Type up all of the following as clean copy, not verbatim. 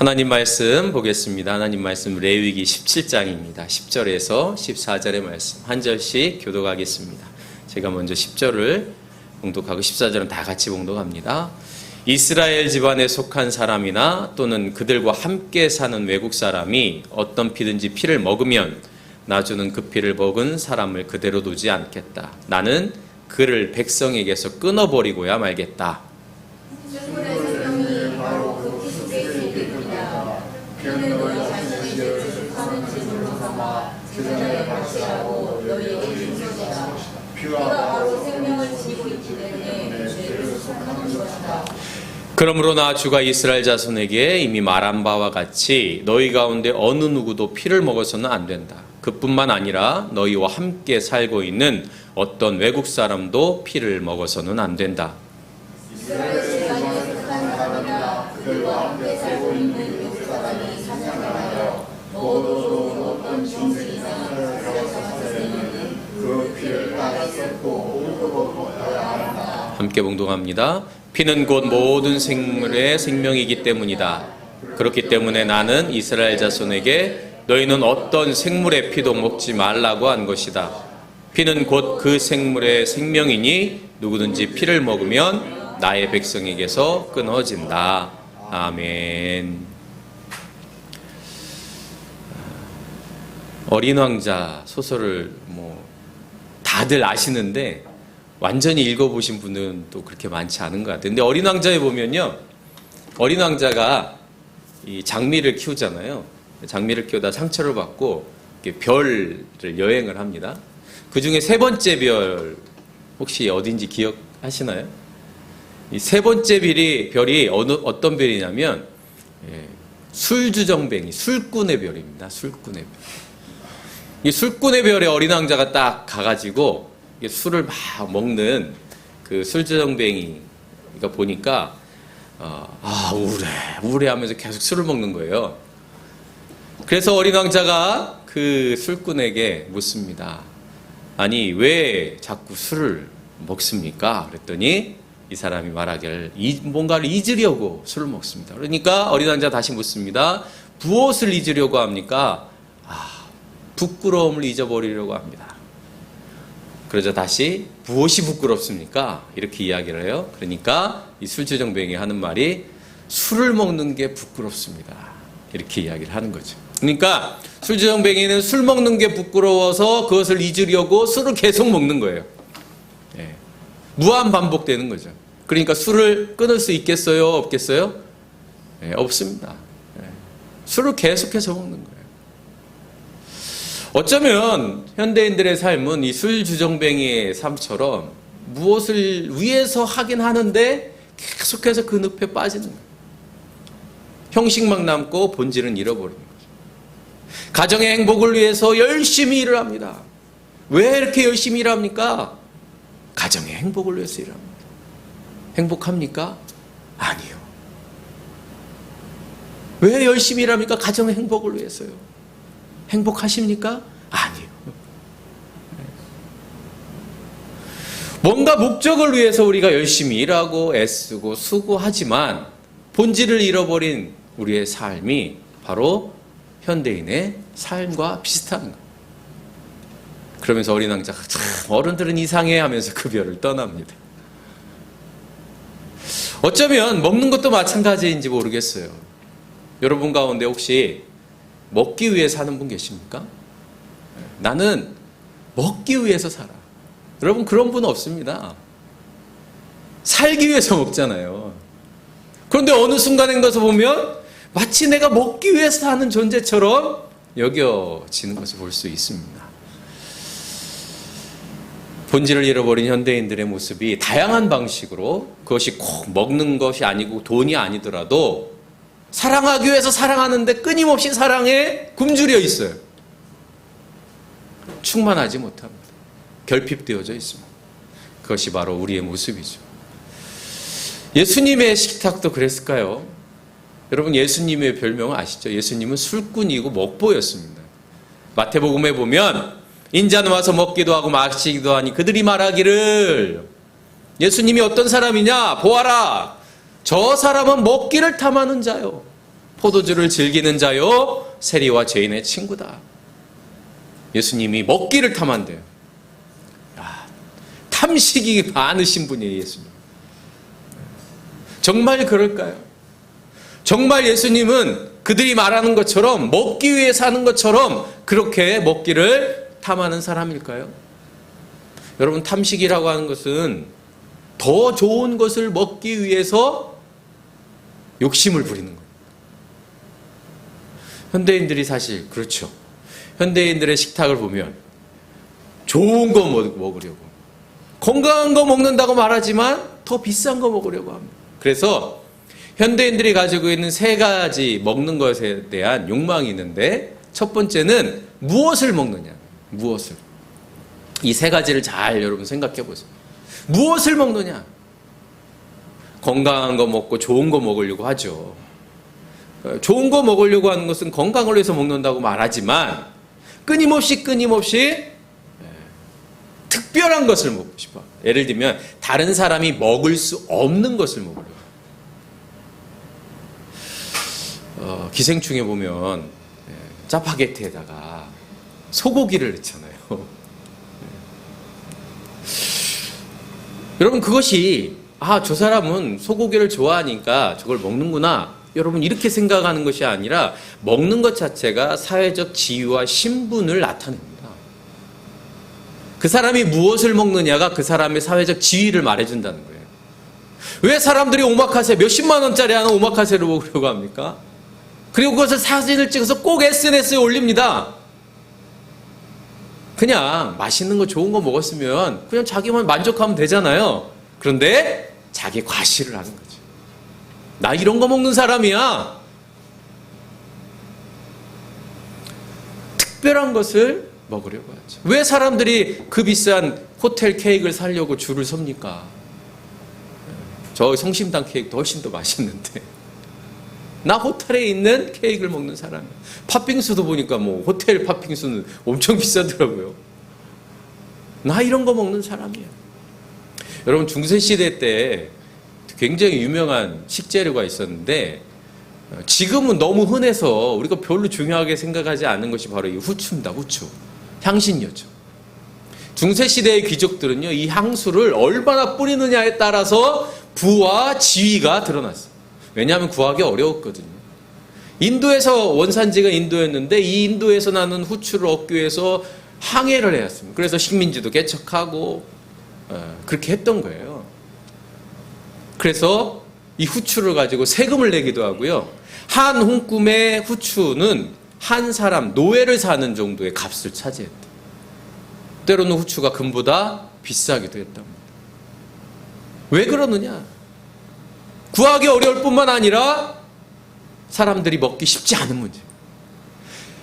하나님 말씀 보겠습니다. 하나님 말씀 레위기 17장입니다. 10절에서 14절의 말씀 한 절씩 교독하겠습니다. 제가 먼저 10절을 봉독하고 14절은 다 같이 봉독합니다. 이스라엘 집안에 속한 사람이나 또는 그들과 함께 사는 외국 사람이 어떤 피든지 피를 먹으면 나주는 그 피를 먹은 사람을 그대로 두지 않겠다. 나는 그를 백성에게서 끊어버리고야 말겠다. 그러므로 나 주가 이스라엘 자손에게 이미 말한 바와 같이 너희 가운데 어느 누구도 피를 먹어서는 안 된다. 그뿐만 아니라 너희와 함께 살고 있는 어떤 외국 사람도 피를 먹어서는 안 된다. 이스라엘 집안에 속한 사람이나 그들과 함께 살고 있는 외국 사람이 사냥하여 먹어도 어떤 짐승이나 들어가서는 그 피를 따라 쏟고 훑어버려야 한다. 함께 봉독합니다. 피는 곧 모든 생물의 생명이기 때문이다. 그렇기 때문에 나는 이스라엘 자손에게 너희는 어떤 생물의 피도 먹지 말라고 한 것이다. 피는 곧 그 생물의 생명이니 누구든지 피를 먹으면 나의 백성에게서 끊어진다. 아멘. 어린 왕자 소설을 다들 아시는데 완전히 읽어보신 분은 또 그렇게 많지 않은 것 같아요. 근데 어린 왕자에 보면요, 어린 왕자가 이 장미를 키우잖아요. 장미를 키우다 상처를 받고 별을 여행을 합니다. 그 중에 세 번째 별 혹시 어딘지 기억하시나요? 이 세 번째 별이 어떤 별이냐면 술주정뱅이, 술꾼의 별입니다. 술꾼의 별. 이 술꾼의 별에 어린 왕자가 딱 가가지고 술을 막 먹는 그 술주정뱅이가 보니까 우울해 하면서 계속 술을 먹는 거예요. 그래서 어린 왕자가 그 술꾼에게 묻습니다. 아니 왜 자꾸 술을 먹습니까? 그랬더니 이 사람이 말하기를 뭔가를 잊으려고 술을 먹습니다. 그러니까 어린 왕자 다시 묻습니다. 무엇을 잊으려고 합니까? 부끄러움을 잊어버리려고 합니다. 그러자 다시 무엇이 부끄럽습니까? 이렇게 이야기를 해요. 그러니까 이 술주정뱅이 하는 말이 술을 먹는 게 부끄럽습니다. 이렇게 이야기를 하는 거죠. 그러니까 술주정뱅이는 술 먹는 게 부끄러워서 그것을 잊으려고 술을 계속 먹는 거예요. 무한 반복되는 거죠. 그러니까 술을 끊을 수 있겠어요? 없겠어요? 없습니다. 술을 계속해서 먹는 거예요. 어쩌면 현대인들의 삶은 이 술주정뱅이의 삶처럼 무엇을 위해서 하긴 하는데 계속해서 그 늪에 빠지는 거예요. 형식만 남고 본질은 잃어버리는 거죠. 가정의 행복을 위해서 열심히 일을 합니다. 왜 이렇게 열심히 일합니까? 가정의 행복을 위해서 일합니다. 행복합니까? 아니요. 왜 열심히 일합니까? 가정의 행복을 위해서요. 행복하십니까? 아니요. 뭔가 목적을 위해서 우리가 열심히 일하고 애쓰고 수고하지만 본질을 잃어버린 우리의 삶이 바로 현대인의 삶과 비슷한 거예요. 그러면서 어린 왕자가 참 어른들은 이상해 하면서 그 별을 떠납니다. 어쩌면 먹는 것도 마찬가지인지 모르겠어요. 여러분 가운데 혹시 먹기 위해 사는 분 계십니까? 나는 먹기 위해서 살아. 여러분 그런 분 없습니다. 살기 위해서 먹잖아요. 그런데 어느 순간에 가서 보면 마치 내가 먹기 위해서 사는 존재처럼 여겨지는 것을 볼 수 있습니다. 본질을 잃어버린 현대인들의 모습이 다양한 방식으로 그것이 꼭 먹는 것이 아니고 돈이 아니더라도 사랑하기 위해서 사랑하는데 끊임없이 사랑에 굶주려 있어요. 충만하지 못합니다. 결핍되어져 있습니다. 그것이 바로 우리의 모습이죠. 예수님의 식탁도 그랬을까요? 여러분 예수님의 별명을 아시죠? 예수님은 술꾼이고 먹보였습니다. 마태복음에 보면 인자는 와서 먹기도 하고 마시기도 하니 그들이 말하기를 예수님이 어떤 사람이냐? 보아라. 저 사람은 먹기를 탐하는 자요. 포도주를 즐기는 자요 세리와 죄인의 친구다. 예수님이 먹기를 탐한대요. 탐식이 많으신 분이에요, 예수님. 정말 그럴까요? 정말 예수님은 그들이 말하는 것처럼 먹기 위해 사는 것처럼 그렇게 먹기를 탐하는 사람일까요? 여러분, 탐식이라고 하는 것은 더 좋은 것을 먹기 위해서 욕심을 부리는 거예요. 현대인들이 사실 그렇죠. 현대인들의 식탁을 보면 좋은 거 먹으려고, 건강한 거 먹는다고 말하지만 더 비싼 거 먹으려고 합니다. 그래서 현대인들이 가지고 있는 세 가지 먹는 것에 대한 욕망이 있는데, 첫 번째는 무엇을 먹느냐. 무엇을. 이 세 가지를 잘 여러분 생각해 보세요. 무엇을 먹느냐. 건강한 거 먹고 좋은 거 먹으려고 하죠. 좋은 거 먹으려고 하는 것은 건강을 위해서 먹는다고 말하지만 끊임없이 특별한 것을 먹고 싶어. 예를 들면 다른 사람이 먹을 수 없는 것을 먹으려고. 기생충에 보면 짜파게티에다가 소고기를 넣잖아요. 여러분, 그것이 저 사람은 소고기를 좋아하니까 저걸 먹는구나, 여러분 이렇게 생각하는 것이 아니라 먹는 것 자체가 사회적 지위와 신분을 나타냅니다. 그 사람이 무엇을 먹느냐가 그 사람의 사회적 지위를 말해준다는 거예요. 왜 사람들이 오마카세, 몇십만 원짜리 하는 오마카세를 먹으려고 합니까? 그리고 그것을 사진을 찍어서 꼭 SNS에 올립니다. 그냥 맛있는 거 좋은 거 먹었으면 그냥 자기만 만족하면 되잖아요. 그런데 자기 과시를 하는 거죠. 나 이런 거 먹는 사람이야. 특별한 것을 먹으려고 하죠. 왜 사람들이 그 비싼 호텔 케이크를 사려고 줄을 섭니까? 저 성심당 케이크도 훨씬 더 맛있는데. 나 호텔에 있는 케이크를 먹는 사람이야. 팥빙수도 보니까 뭐 호텔 팥빙수는 엄청 비싸더라고요. 나 이런 거 먹는 사람이야. 여러분, 중세시대 때 굉장히 유명한 식재료가 있었는데 지금은 너무 흔해서 우리가 별로 중요하게 생각하지 않는 것이 바로 이 후추입니다. 후추. 향신료죠. 중세시대의 귀족들은요, 이 향수를 얼마나 뿌리느냐에 따라서 부와 지위가 드러났어요. 왜냐하면 구하기 어려웠거든요. 인도에서 원산지가 인도였는데 이 인도에서 나는 후추를 얻기 위해서 항해를 해왔습니다. 그래서 식민지도 개척하고 그렇게 했던 거예요. 그래서 이 후추를 가지고 세금을 내기도 하고요. 한 홍금의 후추는 한 사람, 노예를 사는 정도의 값을 차지했다. 때로는 후추가 금보다 비싸기도 했답니다. 왜 그러느냐? 구하기 어려울 뿐만 아니라 사람들이 먹기 쉽지 않은 문제.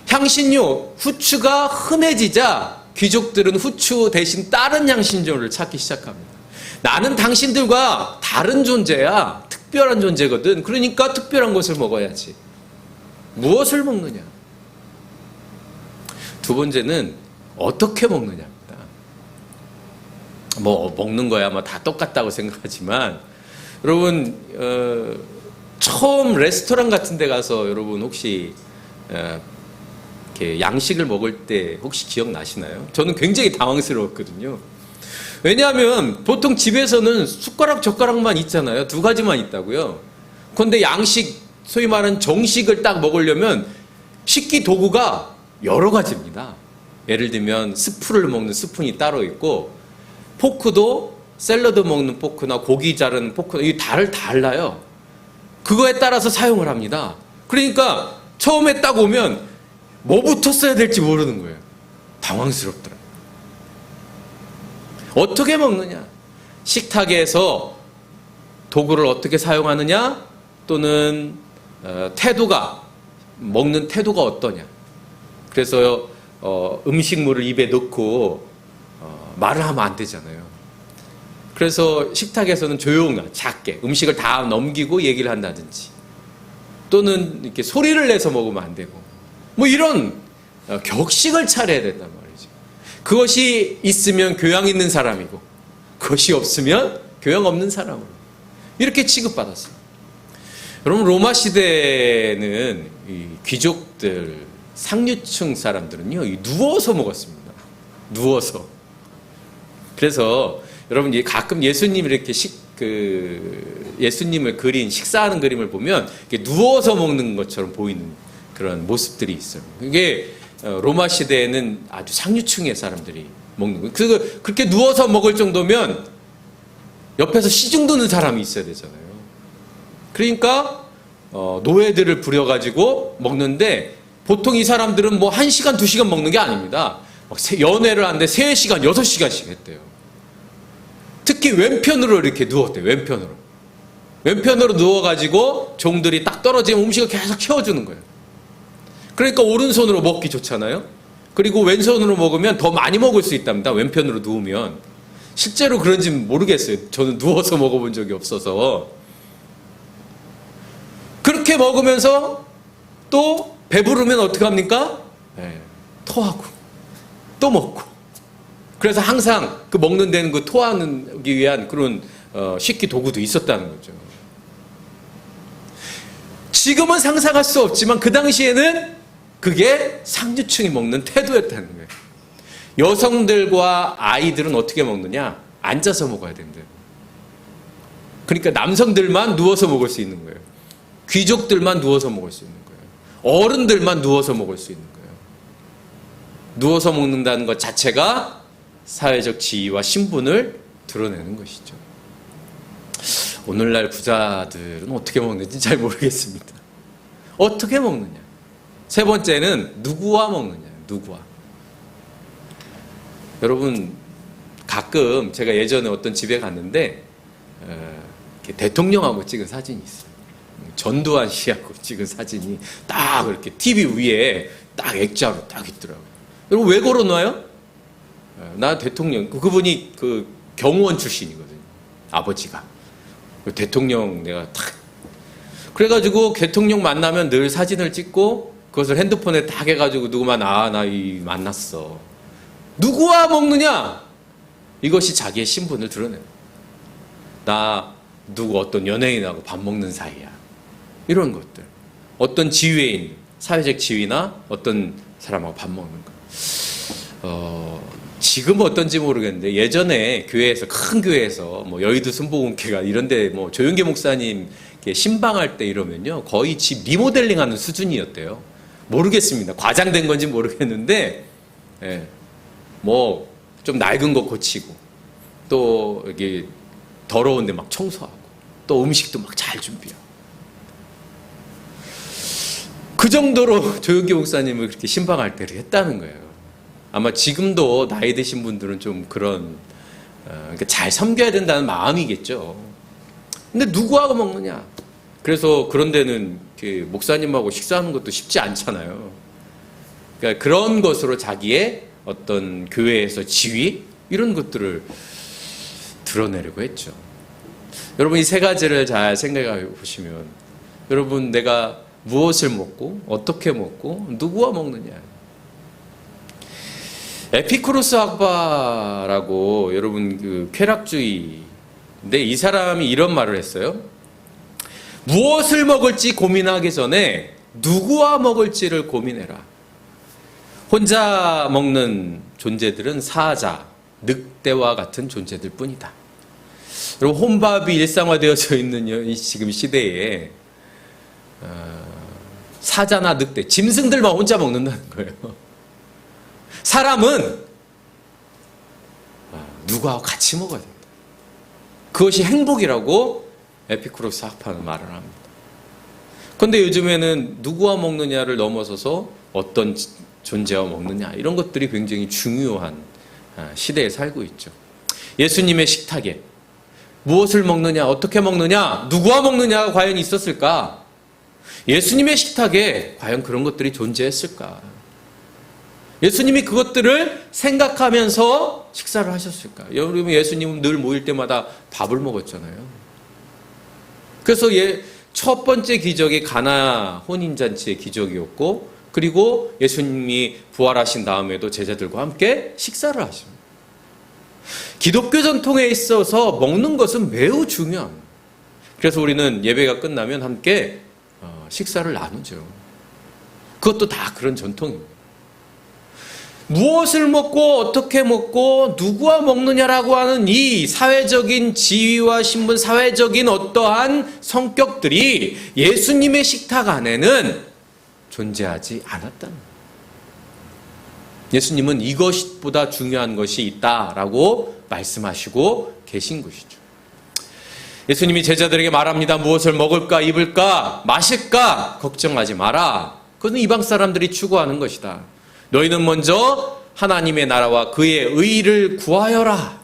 향신료, 후추가 흔해지자 귀족들은 후추 대신 다른 향신료를 찾기 시작합니다. 나는 당신들과 다른 존재야. 특별한 존재거든. 그러니까 특별한 것을 먹어야지. 무엇을 먹느냐? 두 번째는 어떻게 먹느냐입니다. 뭐 먹는 거야 뭐 다 똑같다고 생각하지만 여러분, 처음 레스토랑 같은 데 가서 여러분 혹시 이렇게 양식을 먹을 때 혹시 기억나시나요? 저는 굉장히 당황스러웠거든요. 왜냐하면 보통 집에서는 숟가락 젓가락만 있잖아요. 두 가지만 있다고요. 그런데 양식, 소위 말하는 정식을 딱 먹으려면 식기 도구가 여러 가지입니다. 예를 들면 스프를 먹는 스푼이 따로 있고, 포크도 샐러드 먹는 포크나 고기 자르는 포크나 이게 달라요. 그거에 따라서 사용을 합니다. 그러니까 처음에 딱 오면 뭐부터 써야 될지 모르는 거예요. 당황스럽더라고요. 어떻게 먹느냐? 식탁에서 도구를 어떻게 사용하느냐? 또는 먹는 태도가 어떠냐? 그래서 음식물을 입에 넣고 말을 하면 안 되잖아요. 그래서 식탁에서는 작게 음식을 다 넘기고 얘기를 한다든지, 또는 이렇게 소리를 내서 먹으면 안 되고, 뭐 이런 격식을 차려야 된단 말이죠. 그것이 있으면 교양 있는 사람이고, 그것이 없으면 교양 없는 사람으로 이렇게 취급받았어요. 여러분, 로마 시대에는 이 귀족들, 상류층 사람들은요, 누워서 먹었습니다. 누워서. 그래서 여러분, 가끔 예수님 이렇게 예수님을 그린 식사하는 그림을 보면 이렇게 누워서 먹는 것처럼 보이는 그런 모습들이 있어요. 이게 로마 시대에는 아주 상류층의 사람들이 먹는 거예요. 그렇게 누워서 먹을 정도면 옆에서 시중 드는 사람이 있어야 되잖아요. 그러니까 노예들을 부려가지고 먹는데, 보통 이 사람들은 뭐 1시간, 2시간 먹는 게 아닙니다. 연애를 하는데 3시간, 6시간씩 했대요. 특히 왼편으로 이렇게 누웠대요. 왼편으로 누워가지고 종들이 딱 떨어지면 음식을 계속 키워주는 거예요. 그러니까 오른손으로 먹기 좋잖아요. 그리고 왼손으로 먹으면 더 많이 먹을 수 있답니다. 왼편으로 누우면. 실제로 그런지는 모르겠어요. 저는 누워서 먹어본 적이 없어서. 그렇게 먹으면서 또 배부르면 어떡합니까? 토하고 또 먹고. 그래서 항상 그 먹는 데는 그 토하기 위한 그런 식기 도구도 있었다는 거죠. 지금은 상상할 수 없지만 그 당시에는 그게 상류층이 먹는 태도였다는 거예요. 여성들과 아이들은 어떻게 먹느냐? 앉아서 먹어야 된대요. 그러니까 남성들만 누워서 먹을 수 있는 거예요. 귀족들만 누워서 먹을 수 있는 거예요. 어른들만 누워서 먹을 수 있는 거예요. 누워서 먹는다는 것 자체가 사회적 지위와 신분을 드러내는 것이죠. 오늘날 부자들은 어떻게 먹는지 잘 모르겠습니다. 어떻게 먹느냐? 세 번째는 누구와 먹느냐? 누구와? 여러분, 가끔 제가 예전에 어떤 집에 갔는데 대통령하고 찍은 사진이 있어요. 전두환 씨하고 찍은 사진이 딱 이렇게 TV 위에 딱 액자로 딱 있더라고요. 여러분, 왜 걸어놔요? 나 대통령, 그분이 그 경호원 출신이거든요. 아버지가. 대통령 내가 탁. 그래가지고 대통령 만나면 늘 사진을 찍고 그것을 핸드폰에 딱 해가지고 누구만, 나 만났어. 누구와 먹느냐? 이것이 자기의 신분을 드러내요. 나 누구 어떤 연예인하고 밥 먹는 사이야. 이런 것들. 어떤 지위에 있는, 사회적 지위나 어떤 사람하고 밥 먹는 거. 지금은 어떤지 모르겠는데, 예전에 교회에서, 큰 교회에서, 뭐 여의도 순복음교회가 이런데 뭐 조윤계 목사님 신방할 때 이러면요, 거의 집 리모델링 하는 수준이었대요. 모르겠습니다. 과장된 건지 모르겠는데, 뭐 좀 낡은 거 고치고, 또 이게 더러운데 막 청소하고, 또 음식도 막 잘 준비하고. 그 정도로 조윤계 목사님을 그렇게 신방할 때를 했다는 거예요. 아마 지금도 나이 드신 분들은 좀 그런 잘 섬겨야 된다는 마음이겠죠. 근데 누구하고 먹느냐? 그래서 그런 데는 목사님하고 식사하는 것도 쉽지 않잖아요. 그러니까 그런 것으로 자기의 어떤 교회에서 지위 이런 것들을 드러내려고 했죠. 여러분, 이 세 가지를 잘 생각해 보시면, 여러분, 내가 무엇을 먹고 어떻게 먹고 누구와 먹느냐? 에피쿠로스 학파라고, 여러분, 그 쾌락주의인데, 이 사람이 이런 말을 했어요. 무엇을 먹을지 고민하기 전에 누구와 먹을지를 고민해라. 혼자 먹는 존재들은 사자, 늑대와 같은 존재들 뿐이다. 여러분, 혼밥이 일상화되어져 있는 이 지금 시대에 사자나 늑대, 짐승들만 혼자 먹는다는 거예요. 사람은 누구하고 같이 먹어야 된다. 그것이 행복이라고 에피쿠로스 학파는 말을 합니다. 그런데 요즘에는 누구와 먹느냐를 넘어서서 어떤 존재와 먹느냐, 이런 것들이 굉장히 중요한 시대에 살고 있죠. 예수님의 식탁에 무엇을 먹느냐, 어떻게 먹느냐, 누구와 먹느냐가 과연 있었을까? 예수님의 식탁에 과연 그런 것들이 존재했을까? 예수님이 그것들을 생각하면서 식사를 하셨을까? 여러분, 예수님은 늘 모일 때마다 밥을 먹었잖아요. 그래서 첫 번째 기적이 가나 혼인잔치의 기적이었고, 그리고 예수님이 부활하신 다음에도 제자들과 함께 식사를 하십니다. 기독교 전통에 있어서 먹는 것은 매우 중요합니다. 그래서 우리는 예배가 끝나면 함께 식사를 나누죠. 그것도 다 그런 전통입니다. 무엇을 먹고 어떻게 먹고 누구와 먹느냐라고 하는 이 사회적인 지위와 신분, 사회적인 어떠한 성격들이 예수님의 식탁 안에는 존재하지 않았다는 거예요. 예수님은 이것보다 중요한 것이 있다라고 말씀하시고 계신 것이죠. 예수님이 제자들에게 말합니다. 무엇을 먹을까, 입을까, 마실까 걱정하지 마라. 그것은 이방 사람들이 추구하는 것이다. 너희는 먼저 하나님의 나라와 그의 의를 구하여라.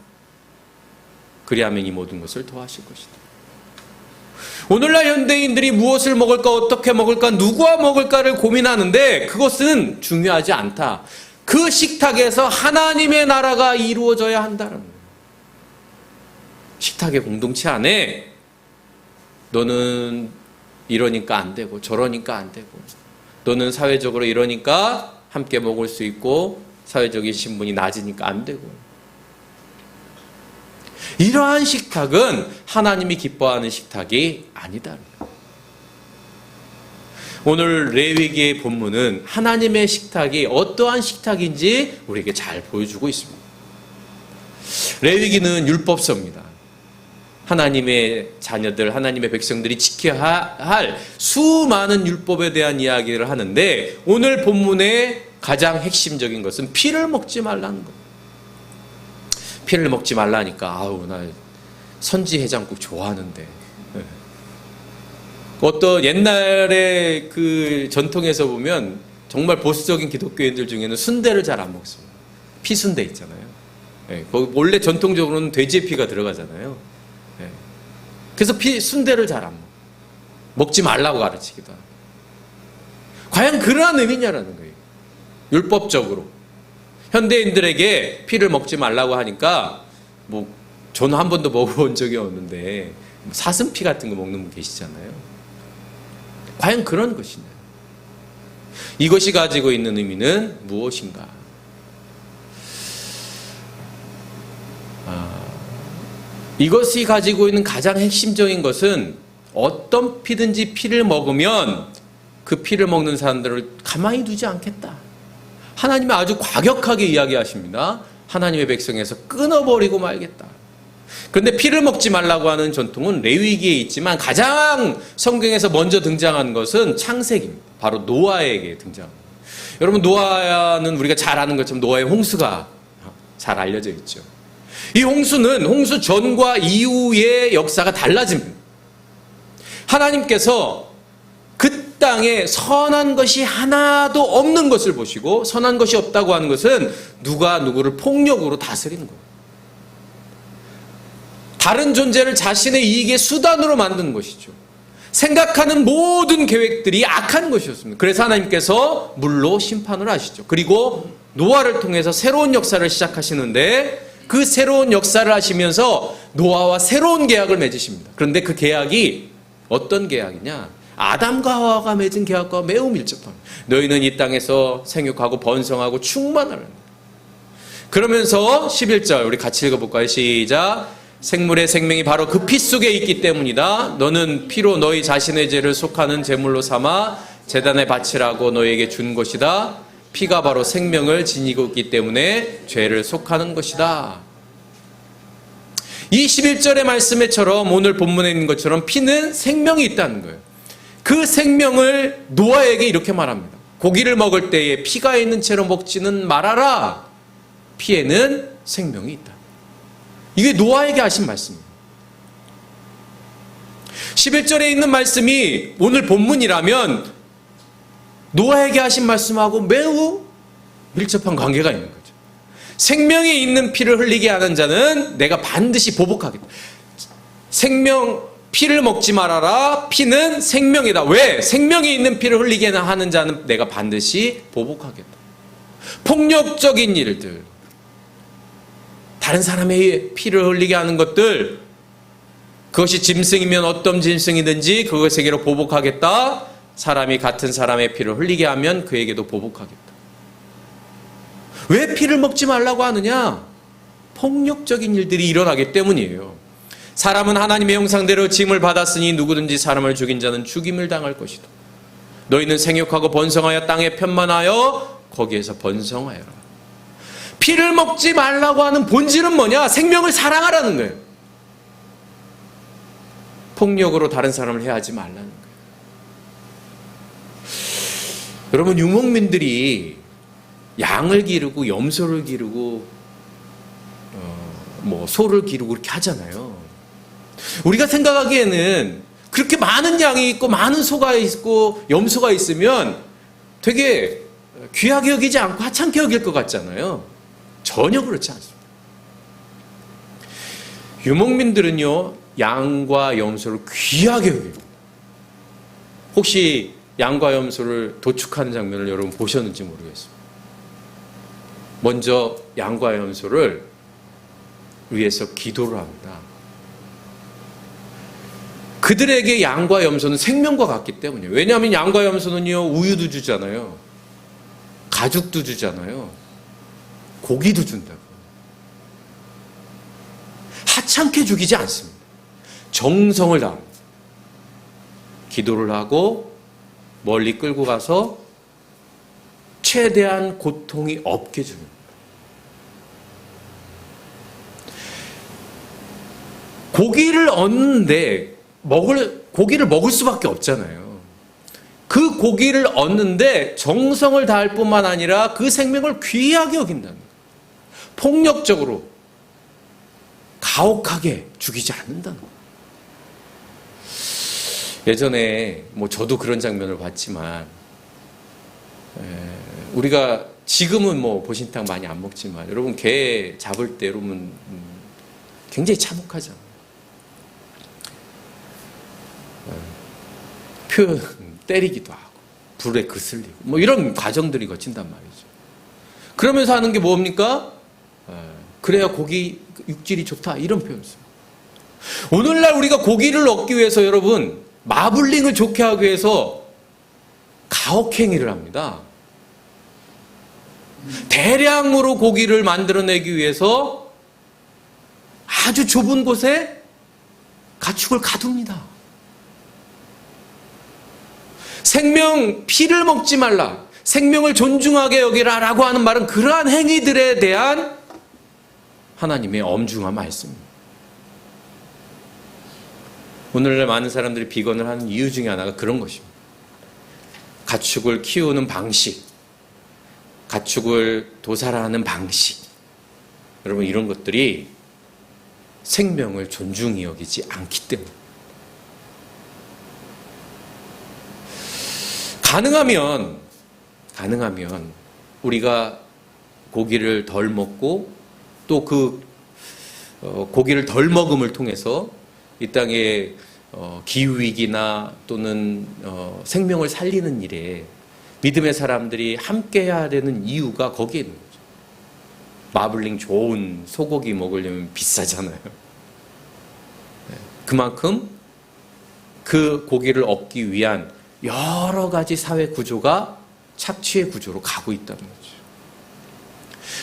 그리하면 이 모든 것을 더하실 것이다. 오늘날 현대인들이 무엇을 먹을까, 어떻게 먹을까, 누구와 먹을까를 고민하는데 그것은 중요하지 않다. 그 식탁에서 하나님의 나라가 이루어져야 한다는 거예요. 식탁의 공동체 안에 너는 이러니까 안 되고 저러니까 안 되고 너는 사회적으로 이러니까 함께 먹을 수 있고 사회적인 신분이 낮으니까 안 되고, 이러한 식탁은 하나님이 기뻐하는 식탁이 아니다. 오늘 레위기의 본문은 하나님의 식탁이 어떠한 식탁인지 우리에게 잘 보여주고 있습니다. 레위기는 율법서입니다. 하나님의 자녀들, 하나님의 백성들이 지켜야 할 수많은 율법에 대한 이야기를 하는데 오늘 본문의 가장 핵심적인 것은 피를 먹지 말라는 것. 피를 먹지 말라니까 아우 나 선지 해장국 좋아하는데. 어떤 옛날에 그 전통에서 보면 정말 보수적인 기독교인들 중에는 순대를 잘 안 먹습니다. 피순대 있잖아요. 원래 전통적으로는 돼지의 피가 들어가잖아요. 그래서 순대를 잘 안 먹지 말라고 가르치기도 하고. 과연 그러한 의미냐라는 거예요. 율법적으로 현대인들에게 피를 먹지 말라고 하니까 저는 한 번도 먹어본 적이 없는데 사슴피 같은 거 먹는 분 계시잖아요. 과연 그런 것이냐? 이것이 가지고 있는 의미는 무엇인가? 이것이 가지고 있는 가장 핵심적인 것은 어떤 피든지 피를 먹으면 그 피를 먹는 사람들을 가만히 두지 않겠다. 하나님이 아주 과격하게 이야기하십니다. 하나님의 백성에서 끊어버리고 말겠다. 그런데 피를 먹지 말라고 하는 전통은 레위기에 있지만 가장 성경에서 먼저 등장한 것은 창세기입니다. 바로 노아에게 등장합니다. 여러분, 노아는 우리가 잘 아는 것처럼 노아의 홍수가 잘 알려져 있죠. 이 홍수는 홍수 전과 이후의 역사가 달라집니다. 하나님께서 그 땅에 선한 것이 하나도 없는 것을 보시고, 선한 것이 없다고 하는 것은 누가 누구를 폭력으로 다스리는 거예요. 다른 존재를 자신의 이익의 수단으로 만드는 것이죠. 생각하는 모든 계획들이 악한 것이었습니다. 그래서 하나님께서 물로 심판을 하시죠. 그리고 노아를 통해서 새로운 역사를 시작하시는데 그 새로운 역사를 하시면서 노아와 새로운 계약을 맺으십니다. 그런데 그 계약이 어떤 계약이냐? 아담과 하와가 맺은 계약과 매우 밀접합니다. 너희는 이 땅에서 생육하고 번성하고 충만하라. 그러면서 11절 우리 같이 읽어볼까요? 시작. 생물의 생명이 바로 그 피 속에 있기 때문이다. 너는 피로 너희 자신의 죄를 속하는 제물로 삼아 제단에 바치라고 너희에게 준 것이다. 피가 바로 생명을 지니고 있기 때문에 죄를 속하는 것이다. 이 11절의 말씀에처럼 오늘 본문에 있는 것처럼 피는 생명이 있다는 거예요. 그 생명을 노아에게 이렇게 말합니다. 고기를 먹을 때에 피가 있는 채로 먹지는 말아라. 피에는 생명이 있다. 이게 노아에게 하신 말씀입니다. 11절에 있는 말씀이 오늘 본문이라면 노아에게 하신 말씀하고 매우 밀접한 관계가 있는 거죠. 생명이 있는 피를 흘리게 하는 자는 내가 반드시 보복하겠다. 피를 먹지 말아라. 피는 생명이다. 왜? 생명이 있는 피를 흘리게 하는 자는 내가 반드시 보복하겠다. 폭력적인 일들, 다른 사람의 피를 흘리게 하는 것들, 그것이 짐승이면 어떤 짐승이든지 그것에게로 보복하겠다. 사람이 같은 사람의 피를 흘리게 하면 그에게도 보복하겠다. 왜 피를 먹지 말라고 하느냐? 폭력적인 일들이 일어나기 때문이에요. 사람은 하나님의 형상대로 지음을 받았으니 누구든지 사람을 죽인 자는 죽임을 당할 것이다. 너희는 생육하고 번성하여 땅에 편만하여 거기에서 번성하여라. 피를 먹지 말라고 하는 본질은 뭐냐? 생명을 사랑하라는 거예요. 폭력으로 다른 사람을 해하지 말라는 거예요. 여러분, 유목민들이 양을 기르고 염소를 기르고 소를 기르고 이렇게 하잖아요. 우리가 생각하기에는 그렇게 많은 양이 있고 많은 소가 있고 염소가 있으면 되게 귀하게 여기지 않고 하찮게 여길 것 같잖아요. 전혀 그렇지 않습니다. 유목민들은요, 양과 염소를 귀하게 여겨요. 혹시 양과 염소를 도축하는 장면을 여러분 보셨는지 모르겠습니다. 먼저 양과 염소를 위해서 기도를 합니다. 그들에게 양과 염소는 생명과 같기 때문이에요. 왜냐하면 양과 염소는요, 우유도 주잖아요. 가죽도 주잖아요. 고기도 준다고. 하찮게 죽이지 않습니다. 정성을 다합니다. 기도를 하고 멀리 끌고 가서 최대한 고통이 없게 줍니다. 고기를 얻는데 고기를 먹을 수밖에 없잖아요. 그 고기를 얻는데 정성을 다할 뿐만 아니라 그 생명을 귀하게 여긴다는 거예요. 폭력적으로 가혹하게 죽이지 않는다는 거예요. 예전에 저도 그런 장면을 봤지만 우리가 지금은 보신탕 많이 안 먹지만 여러분, 개 잡을 때 여러분 굉장히 참혹하잖아요. 표현 때리기도 하고 불에 그슬리고 이런 과정들이 거친단 말이죠. 그러면서 하는 게 뭡니까? 그래야 고기 육질이 좋다, 이런 표현 씁니다. 오늘날 우리가 고기를 얻기 위해서 여러분, 마블링을 좋게 하기 위해서 가혹행위를 합니다. 대량으로 고기를 만들어내기 위해서 아주 좁은 곳에 가축을 가둡니다. 생명, 피를 먹지 말라, 생명을 존중하게 여기라 라고 하는 말은 그러한 행위들에 대한 하나님의 엄중한 말씀입니다. 오늘날 많은 사람들이 비건을 하는 이유 중에 하나가 그런 것입니다. 가축을 키우는 방식, 가축을 도살하는 방식, 여러분, 이런 것들이 생명을 존중히 여기지 않기 때문에, 가능하면 우리가 고기를 덜 먹고 또 그 고기를 덜 먹음을 통해서 이 땅에 기후위기나 또는 생명을 살리는 일에 믿음의 사람들이 함께 해야 되는 이유가 거기에 있는 거죠. 마블링 좋은 소고기 먹으려면 비싸잖아요. 그만큼 그 고기를 얻기 위한 여러 가지 사회 구조가 착취의 구조로 가고 있다는 거죠.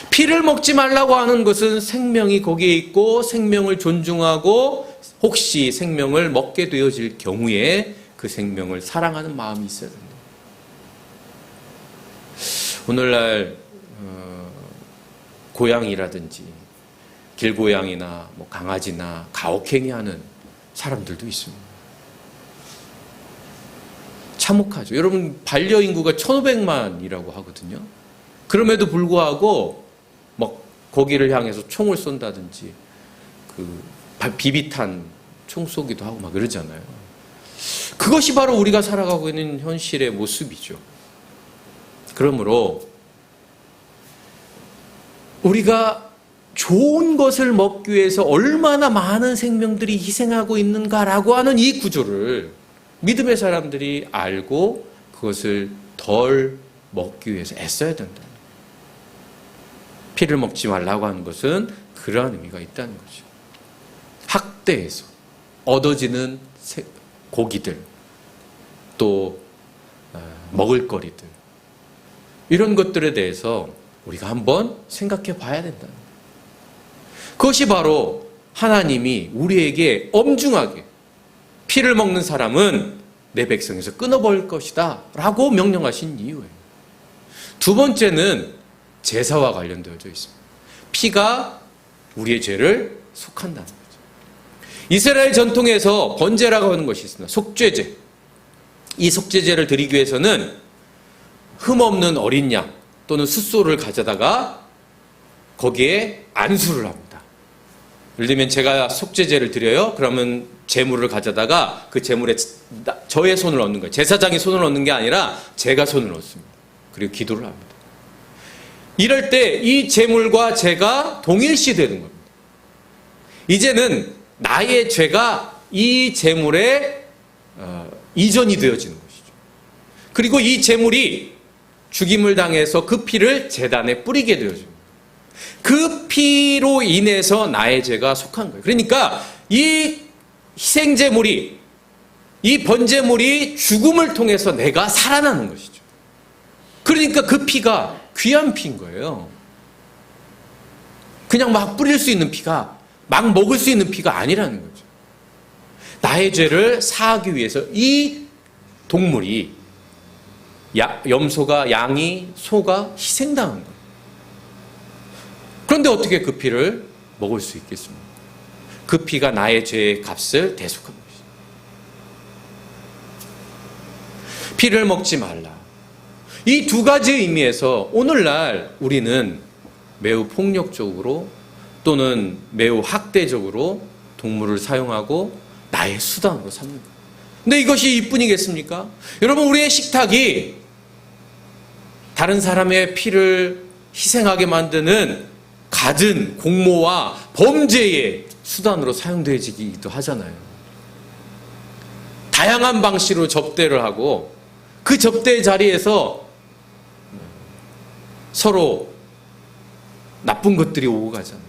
피를 먹지 말라고 하는 것은 생명이 거기에 있고 생명을 존중하고 혹시 생명을 먹게 되어질 경우에 그 생명을 사랑하는 마음이 있어야 된다. 오늘날 고양이라든지 길고양이나 강아지나 가혹행위하는 사람들도 있습니다. 참혹하죠. 여러분, 반려인구가 1,500만이라고 하거든요. 그럼에도 불구하고 거기를 향해서 총을 쏜다든지 비비탄 총 쏘기도 하고 그러잖아요. 그것이 바로 우리가 살아가고 있는 현실의 모습이죠. 그러므로 우리가 좋은 것을 먹기 위해서 얼마나 많은 생명들이 희생하고 있는가라고 하는 이 구조를 믿음의 사람들이 알고 그것을 덜 먹기 위해서 애써야 된다. 피를 먹지 말라고 하는 것은 그러한 의미가 있다는 거죠. 학대에서 얻어지는 고기들, 또 먹을거리들, 이런 것들에 대해서 우리가 한번 생각해 봐야 된다는 거예요. 그것이 바로 하나님이 우리에게 엄중하게 피를 먹는 사람은 내 백성에서 끊어버릴 것이다 라고 명령하신 이유예요. 두 번째는 제사와 관련되어져 있습니다. 피가 우리의 죄를 속한다는 거죠. 이스라엘 전통에서 번제라고 하는 것이 있습니다. 속죄제. 이 속죄제를 드리기 위해서는 흠없는 어린 양 또는 숫소를 가져다가 거기에 안수를 합니다. 예를 들면 제가 속죄제를 드려요. 그러면 제물을 가져다가 그 제물에 저의 손을 얹는 거예요. 제사장이 손을 얹는 게 아니라 제가 손을 얹습니다. 그리고 기도를 합니다. 이럴 때 이 제물과 제가 동일시 되는 겁니다. 이제는 나의 죄가 이 제물에 이전이 되어지는 것이죠. 그리고 이 제물이 죽임을 당해서 그 피를 제단에 뿌리게 되어집니다. 그 피로 인해서 나의 죄가 속한 거예요. 그러니까 이 희생제물이, 이 번제물이 죽음을 통해서 내가 살아나는 것이죠. 그러니까 그 피가 귀한 피인 거예요. 그냥 막 뿌릴 수 있는 피가, 막 먹을 수 있는 피가 아니라는 거죠. 나의 죄를 사하기 위해서 이 동물이, 염소가, 양이, 소가 희생당한 거예요. 그런데 어떻게 그 피를 먹을 수 있겠습니까? 그 피가 나의 죄의 값을 대속한 것이죠. 피를 먹지 말라. 이 두 가지 의미에서 오늘날 우리는 매우 폭력적으로 또는 매우 학대적으로 동물을 사용하고 나의 수단으로 삼는 거예요. 근데 이것이 이뿐이겠습니까? 여러분, 우리의 식탁이 다른 사람의 피를 희생하게 만드는 갖은 공모와 범죄의 수단으로 사용되어지기도 하잖아요. 다양한 방식으로 접대를 하고 그 접대 자리에서 서로 나쁜 것들이 오고 가잖아요.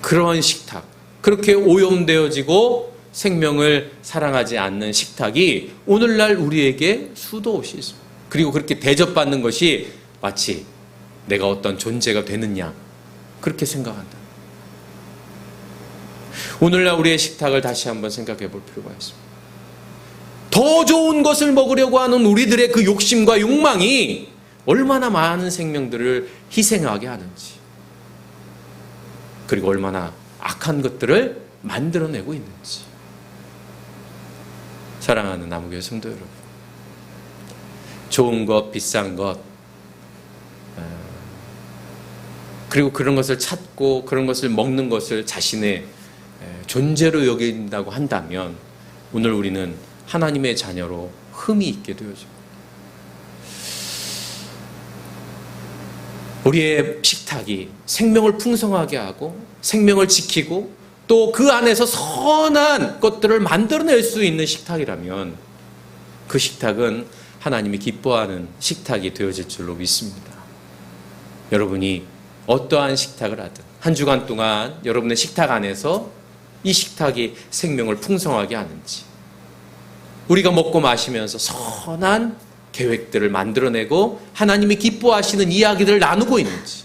그러한 식탁, 그렇게 오염되어지고 생명을 사랑하지 않는 식탁이 오늘날 우리에게 수도 없이 있습니다. 그리고 그렇게 대접받는 것이 마치 내가 어떤 존재가 되느냐, 그렇게 생각한다. 오늘날 우리의 식탁을 다시 한번 생각해 볼 필요가 있습니다. 더 좋은 것을 먹으려고 하는 우리들의 그 욕심과 욕망이 얼마나 많은 생명들을 희생하게 하는지, 그리고 얼마나 악한 것들을 만들어내고 있는지. 사랑하는 남우교회 성도 여러분, 좋은 것, 비싼 것, 그리고 그런 것을 찾고 그런 것을 먹는 것을 자신의 존재로 여긴다고 한다면 오늘 우리는 하나님의 자녀로 흠이 있게 되어집니다. 우리의 식탁이 생명을 풍성하게 하고 생명을 지키고 또 그 안에서 선한 것들을 만들어낼 수 있는 식탁이라면 그 식탁은 하나님이 기뻐하는 식탁이 되어질 줄로 믿습니다. 여러분이 어떠한 식탁을 하든 한 주간 동안 여러분의 식탁 안에서 이 식탁이 생명을 풍성하게 하는지, 우리가 먹고 마시면서 선한 계획들을 만들어내고 하나님이 기뻐하시는 이야기들을 나누고 있는지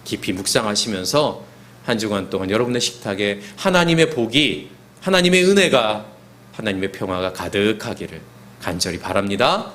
깊이 묵상하시면서 한 주간 동안 여러분의 식탁에 하나님의 복이, 하나님의 은혜가, 하나님의 평화가 가득하기를 간절히 바랍니다.